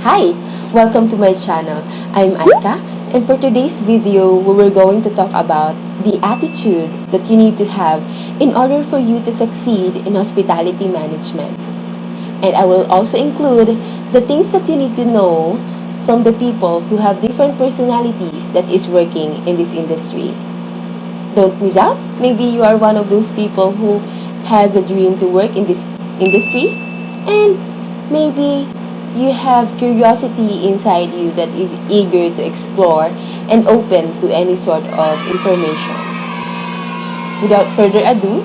Hi! Welcome to my channel. I'm Aika, and for today's video, we were going to talk about the attitude that you need to have in order for you to succeed in hospitality management. And I will also include the things that you need to know from the people who have different personalities that is working in this industry. Don't miss out. Maybe you are one of those people who has a dream to work in this industry, and maybe you have curiosity inside you that is eager to explore and open to any sort of information. Without further ado,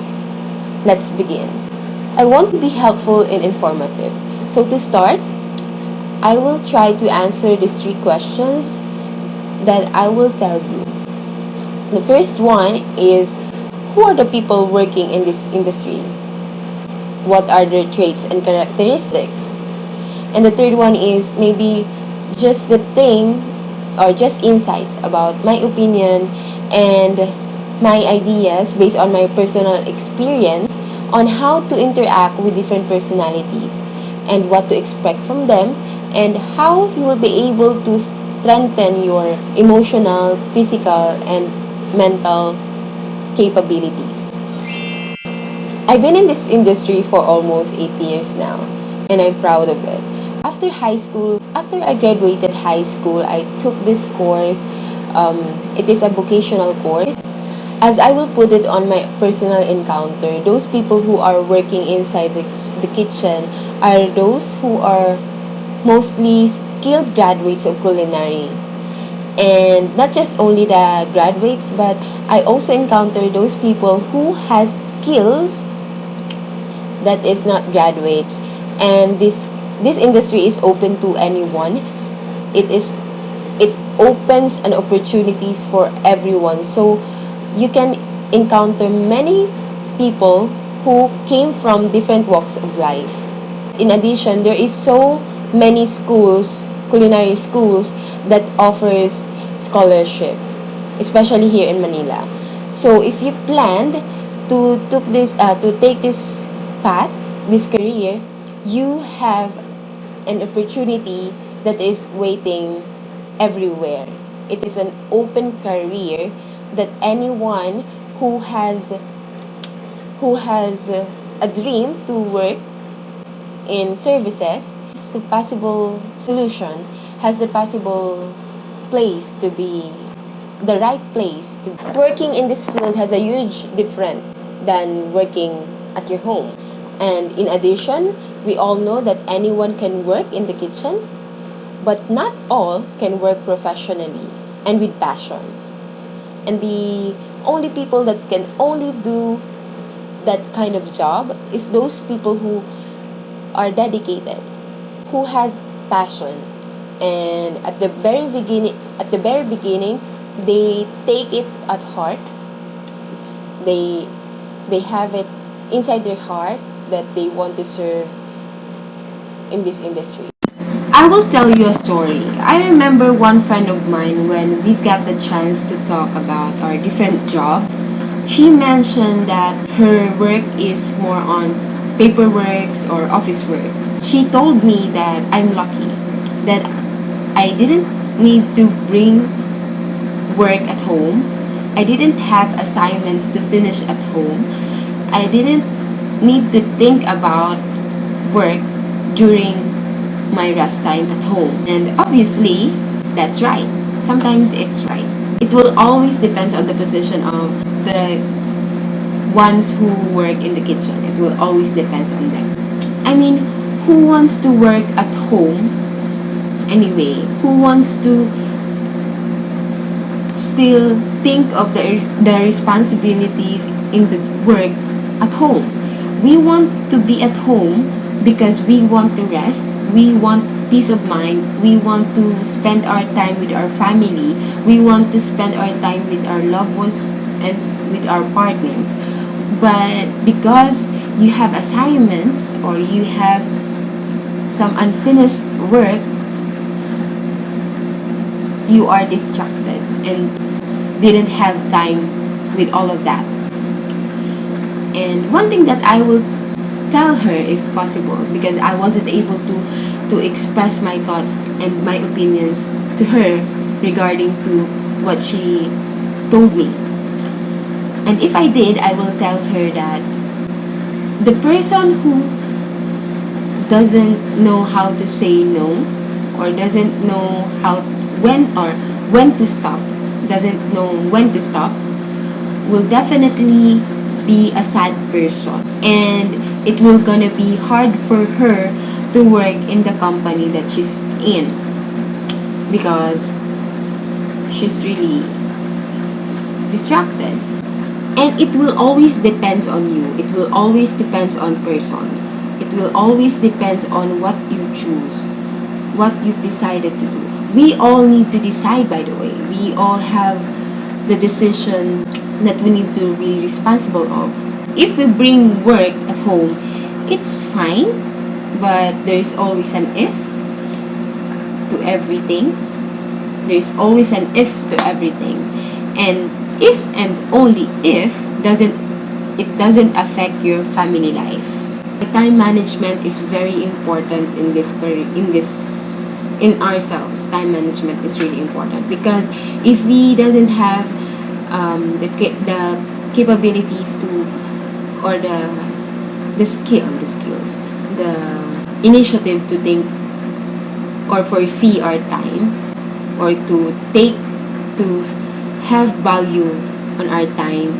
let's begin. I want to be helpful and informative. So to start, I will try to answer these three questions that I will tell you. The first one is, who are the people working in this industry? What are their traits and characteristics? And the third one is maybe just the thing or just insights about my opinion and my ideas based on my personal experience on how to interact with different personalities and what to expect from them and how you will be able to strengthen your emotional, physical, and mental capabilities. I've been in this industry for almost 8 years now, and I'm proud of it. After I graduated high school, I took this course. It is a vocational course. As I will put it on my personal encounter, those people who are working inside the kitchen are those who are mostly skilled graduates of culinary. And not just only the graduates, but I also encounter those people who has skills that is not graduates. And this industry is open to anyone. It opens an opportunities for everyone. So you can encounter many people who came from different walks of life. In addition, there is so many schools, culinary schools, that offers scholarship, especially here in Manila. So if you planned to take this path, this career, you have an opportunity that is waiting everywhere. It is an open career that anyone who has a dream to work in services has the possible solution, has the possible place to be the right place to working in this field has a huge difference than working at your home. And in addition, we all know that anyone can work in the kitchen, but not all can work professionally and with passion. And the only people that can only do that kind of job is those people who are dedicated, who has passion, and at the very beginning, they take it at heart. They they have it inside their heart that they want to serve in this industry. I will tell you a story. I remember one friend of mine when we've got the chance to talk about our different job. She mentioned that her work is more on paperworks or office work. She told me that I'm lucky, that I didn't need to bring work at home. I didn't have assignments to finish at home. I didn't need to think about work during my rest time at home. And obviously, that's right. Sometimes it's right. It will always depend on the position of the ones who work in the kitchen. It will always depend on them. I mean, who wants to work at home anyway? Who wants to still think of the responsibilities in the work at home? We want to be at home because we want to rest, we want peace of mind, we want to spend our time with our family, we want to spend our time with our loved ones and with our partners. But because you have assignments or you have some unfinished work, you are distracted and didn't have time with all of that. And one thing that I will tell her if possible, because I wasn't able to express my thoughts and my opinions to her regarding to what she told me. And if I did, I will tell her that the person who doesn't know how to say no, or doesn't know how when to stop, doesn't know when to stop, will definitely be a sad person, and it will gonna be hard for her to work in the company that she's in, because she's really distracted. And it will always depends on you. It will always depends on person. It will always depends on what you choose, what you decided to do. We all need to decide, by the way. We all have the decision that we need to be responsible of. If we bring work at home, it's fine, but there's always an if to everything. There's always an if to everything. And if and only if doesn't affect your family life. The time management is very important in this in ourselves. Time management is really important, because if we doesn't have the capabilities to, or the skills, the initiative to think or foresee our time, or to have value on our time,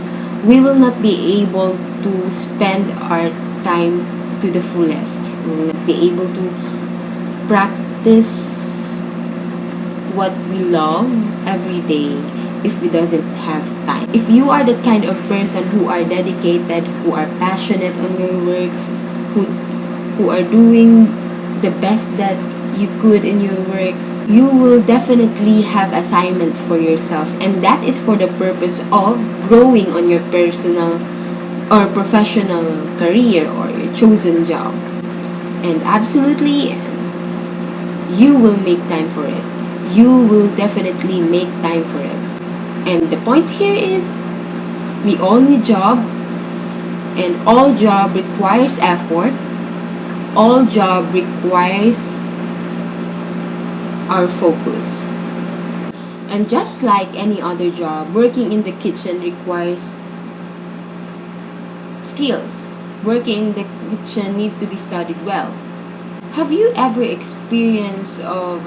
we will not be able to spend our time to the fullest. We will not be able to practice what we love every day if we doesn't have time. If you are the kind of person who are dedicated, who are passionate on your work, who are doing the best that you could in your work, you will definitely have assignments for yourself, and that is for the purpose of growing on your personal or professional career or your chosen job. And absolutely, you will make time for it. You will definitely make time for it. And the point here is, we all need job, and all job requires effort. All job requires our focus. And just like any other job, working in the kitchen requires skills. Working in the kitchen need to be studied well. Have you ever experienced of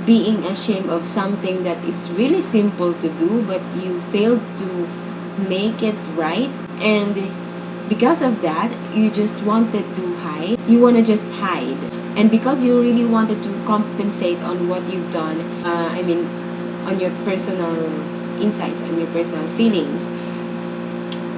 being ashamed of something that is really simple to do, but you failed to make it right, and because of that you just wanted to hide? You want to just hide, and because you really wanted to compensate on what you've done, on your personal insights, on your personal feelings,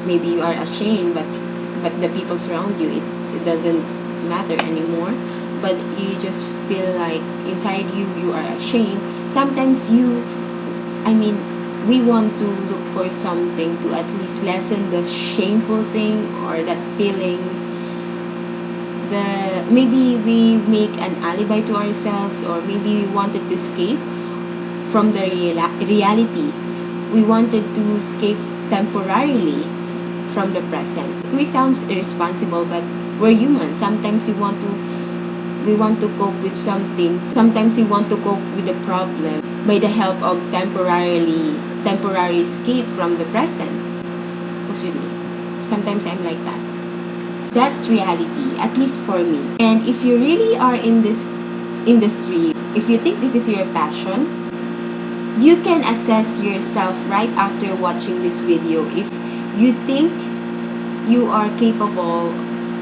maybe you are ashamed, but the people surround you, it doesn't matter anymore, but you just feel like inside you are ashamed. Sometimes we want to look for something to at least lessen the shameful thing or that feeling. Maybe we make an alibi to ourselves, or maybe we wanted to escape from the reality. We wanted to escape temporarily from the present. It may sound irresponsible, but we're human. Sometimes we want to cope with something. Sometimes we want to cope with the problem by the help of temporary escape from the present. Excuse me. Sometimes I'm like that. That's reality, at least for me. And if you really are in this industry, if you think this is your passion, you can assess yourself right after watching this video if you think you are capable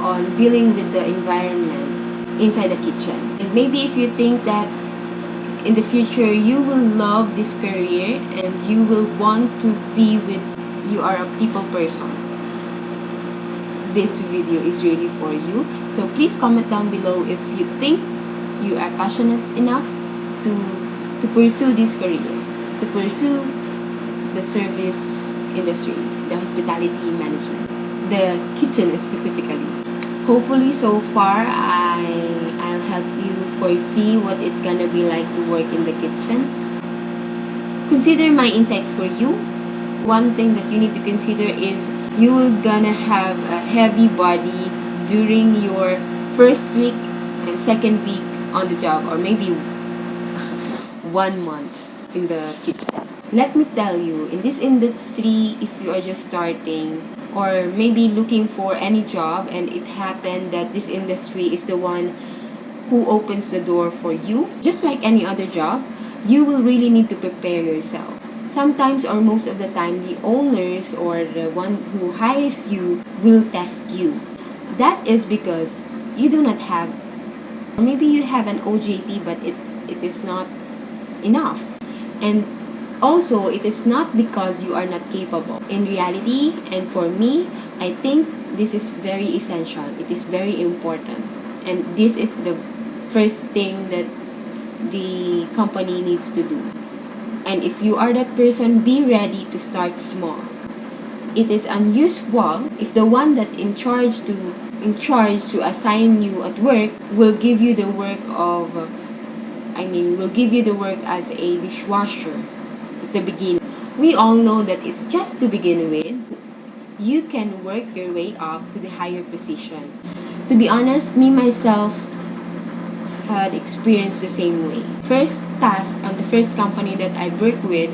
on dealing with the environment inside the kitchen. And maybe if you think that in the future you will love this career and you will want to be with, you are a people person, this video is really for you. So please comment down below if you think you are passionate enough to pursue this career, to pursue the service industry, the hospitality management, the kitchen specifically. Hopefully so far I'll help you foresee what it's gonna be like to work in the kitchen. Consider my insight for you. One thing that you need to consider is you're gonna have a heavy body during your first week and second week on the job, or maybe 1 month in the kitchen. Let me tell you, in this industry, if you are just starting or maybe looking for any job and it happened that this industry is the one who opens the door for you, just like any other job, you will really need to prepare yourself. Sometimes or most of the time, the owners or the one who hires you will test you. That is because you do not have, or maybe you have an OJT, but it is not enough. And also, it is not because you are not capable. In reality, and for me, I think this is very essential. It is very important. And this is the first thing that the company needs to do. And if you are that person, be ready to start small. It is unusual if the one that in charge to assign you at work will give you the work of will give you the work as a dishwasher at the beginning. We all know that it's just to begin with. You can work your way up to the higher position. To be honest, me myself had experienced the same way. First task on the first company that I work with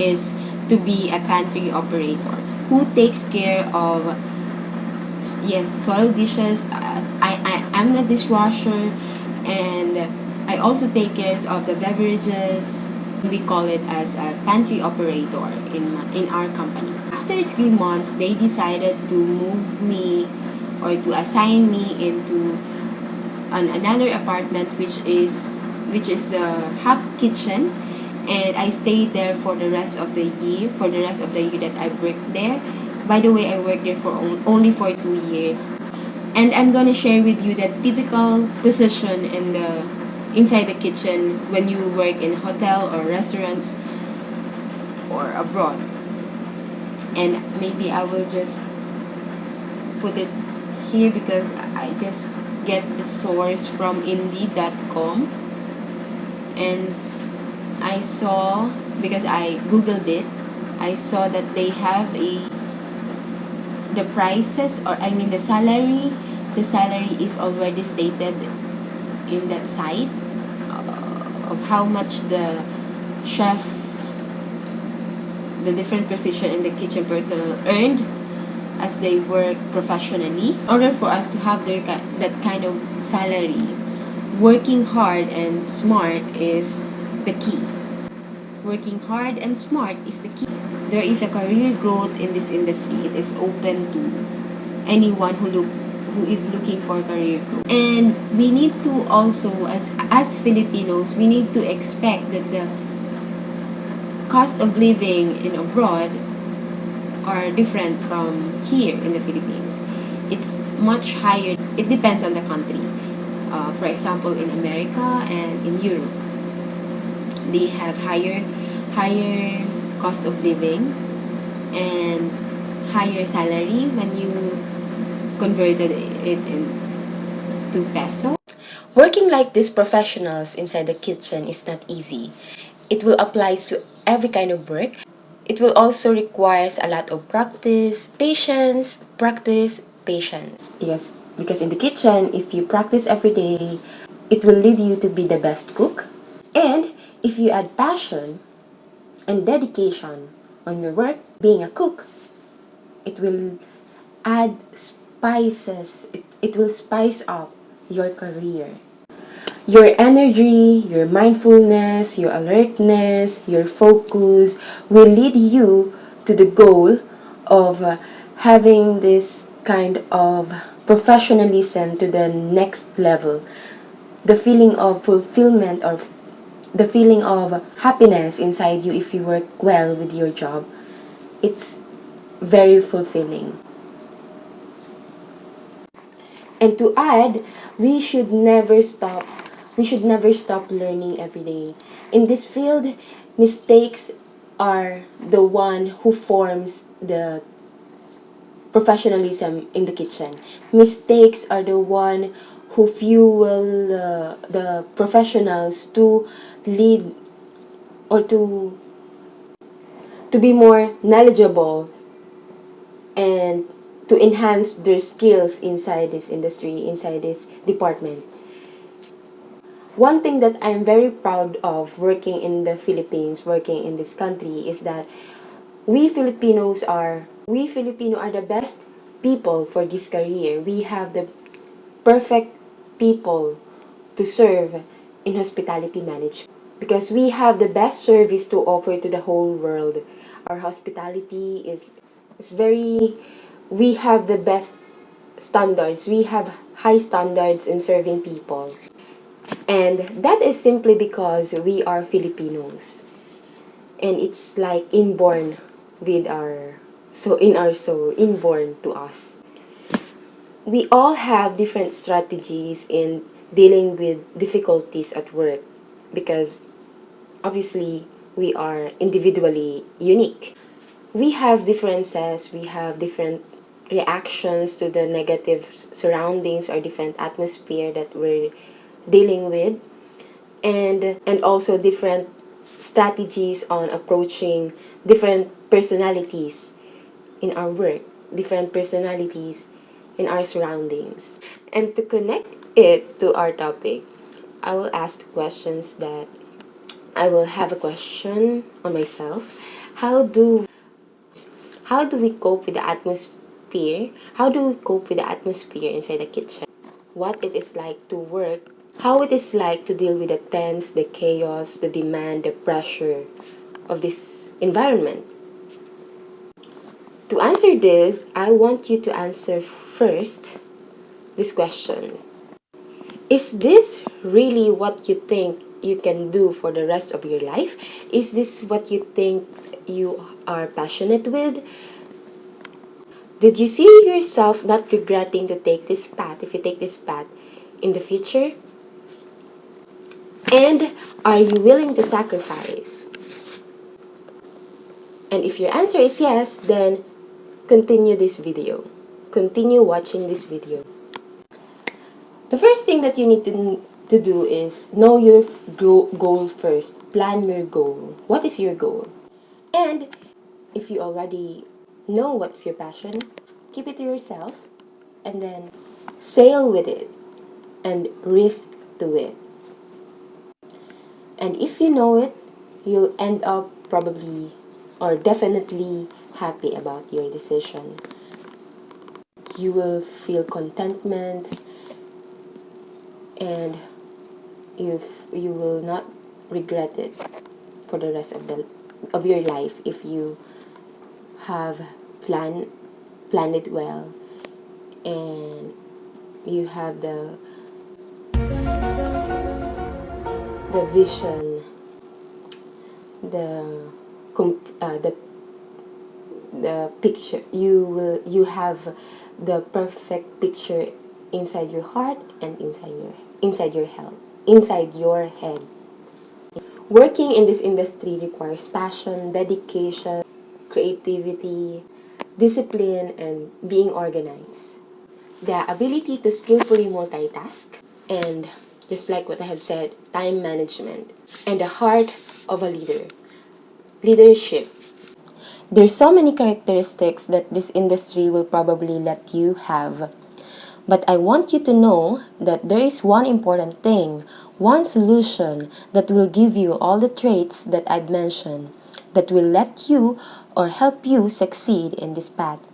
is to be a pantry operator who takes care of, yes, soil dishes. I'm the dishwasher, and I also take care of the beverages. We call it as a pantry operator in our company. After 3 months, they decided to move me or to assign me into another apartment, which is the hot kitchen, and I stayed there for the rest of the year. For the rest of the year that I worked there. By the way, I worked there for only for 2 years, and I'm gonna share with you the typical position in the inside the kitchen when you work in hotel or restaurants or abroad. And maybe I will just put it here because I just get the source from Indeed.com, and I saw, because I googled it, I saw that they have the prices, or the salary is already stated in that site, of how much the chef, the different position in the kitchen personnel earned as they work professionally. In order for us to have that kind of salary, working hard and smart is the key. Working hard and smart is the key. There is a career growth in this industry. It is open to anyone who is looking for career growth. And we need to also, as Filipinos, we need to expect that the cost of living in abroad are different from here in the Philippines. It's much higher. It depends on the country. For example, in America and in Europe, they have higher cost of living and higher salary when you converted it into peso. Working like these professionals inside the kitchen is not easy. It will apply to every kind of work. It will also requires a lot of practice, patience. Yes, because in the kitchen, if you practice every day, it will lead you to be the best cook. And if you add passion and dedication on your work, being a cook, it will add spices. It will spice up your career. Your energy, your mindfulness, your alertness, your focus will lead you to the goal of having this kind of professionalism to the next level. The feeling of fulfillment, or the feeling of happiness inside you if you work well with your job, it's very fulfilling. And to add, we should never stop. We should never stop learning every day. In this field, mistakes are the one who forms the professionalism in the kitchen. Mistakes are the one who fuel the professionals to lead, or to be more knowledgeable and to enhance their skills inside this industry, inside this department. One thing that I'm very proud of working in the Philippines, working in this country, is that we Filipino are the best people for this career. We have the perfect people to serve in hospitality management because we have the best service to offer to the whole world. Our hospitality is very, we have the best standards. We have high standards in serving people. And that is simply because we are Filipinos. And it's like inborn with our, so in our soul, inborn to us. We all have different strategies in dealing with difficulties at work because obviously we are individually unique. We have differences, we have different reactions to the negative surroundings or different atmosphere that we're dealing with, and also different strategies on approaching different personalities in our work, different personalities in our surroundings. And to connect it to our topic, I will ask questions that I will have a question on myself. How do how do we cope with the atmosphere? How do we cope with the atmosphere inside the kitchen? What it is like to work, how it is like to deal with the tense, the chaos, the demand, the pressure of this environment. To answer this, I want you to answer first this question. Is this really what you think you can do for the rest of your life? Is this what you think you are passionate with? Did you see yourself not regretting to take this path if you take this path in the future? And are you willing to sacrifice? And if your answer is yes, then continue this video. Continue watching this video. The first thing that you need to do is know your goal first. Plan your goal. What is your goal? And if you already know what's your passion, keep it to yourself and then sail with it and risk to it. And if you know it, you'll end up probably or definitely happy about your decision. You will feel contentment and you will not regret it for the rest of your life if you have planned it well and you have the vision, the picture. You have the perfect picture inside your heart and inside your head. Working in this industry requires passion, dedication, creativity, discipline, and being organized. The ability to skillfully multitask, and just like what I have said, time management, and the heart of a leader. Leadership. There's so many characteristics that this industry will probably let you have. But I want you to know that there is one important thing, one solution that will give you all the traits that I've mentioned, that will let you or help you succeed in this path.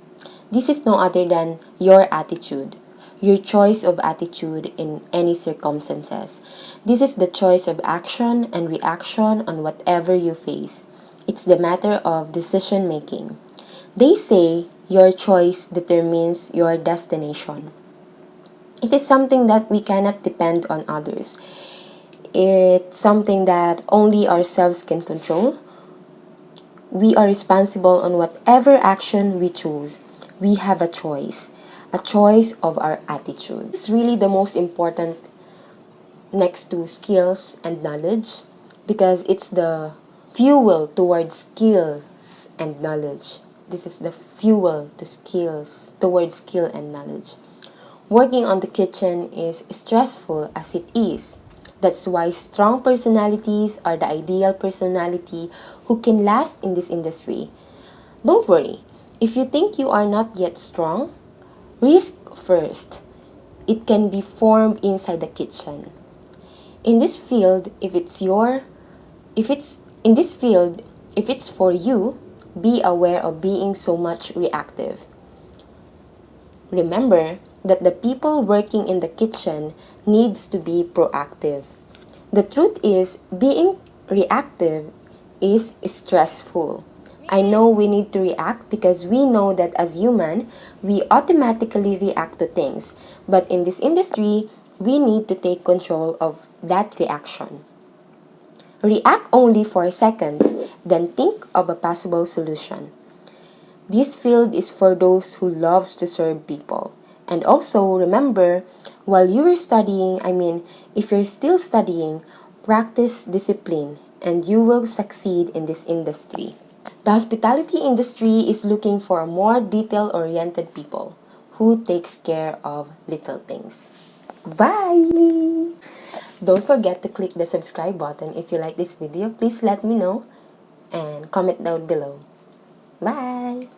This is no other than your attitude, your choice of attitude in any circumstances. This is the choice of action and reaction on whatever you face. It's the matter of decision making. They say your choice determines your destination. It is something that we cannot depend on others. It's something that only ourselves can control. We are responsible on whatever action we choose. We have a choice of our attitude. It's really the most important next to skills and knowledge because it's the fuel towards skills and knowledge. This is the fuel to skills towards skill and knowledge. Working on the kitchen is stressful as it is. That's why strong personalities are the ideal personality who can last in this industry. Don't worry. If you think you are not yet strong, Risk first. It can be formed inside the kitchen. In this field, if it's for you, be aware of being so much reactive. Remember that the people working in the kitchen needs to be proactive. The truth is, being reactive is stressful. I know we need to react because we know that as human, we automatically react to things. But in this industry, we need to take control of that reaction. React only for seconds, then think of a possible solution. This field is for those who loves to serve people. And also remember, while you are studying, if you're still studying, practice discipline and you will succeed in this industry. The hospitality industry is looking for more detail-oriented people who takes care of little things. Bye! Don't forget to click the subscribe button if you like this video. Please let me know and comment down below. Bye!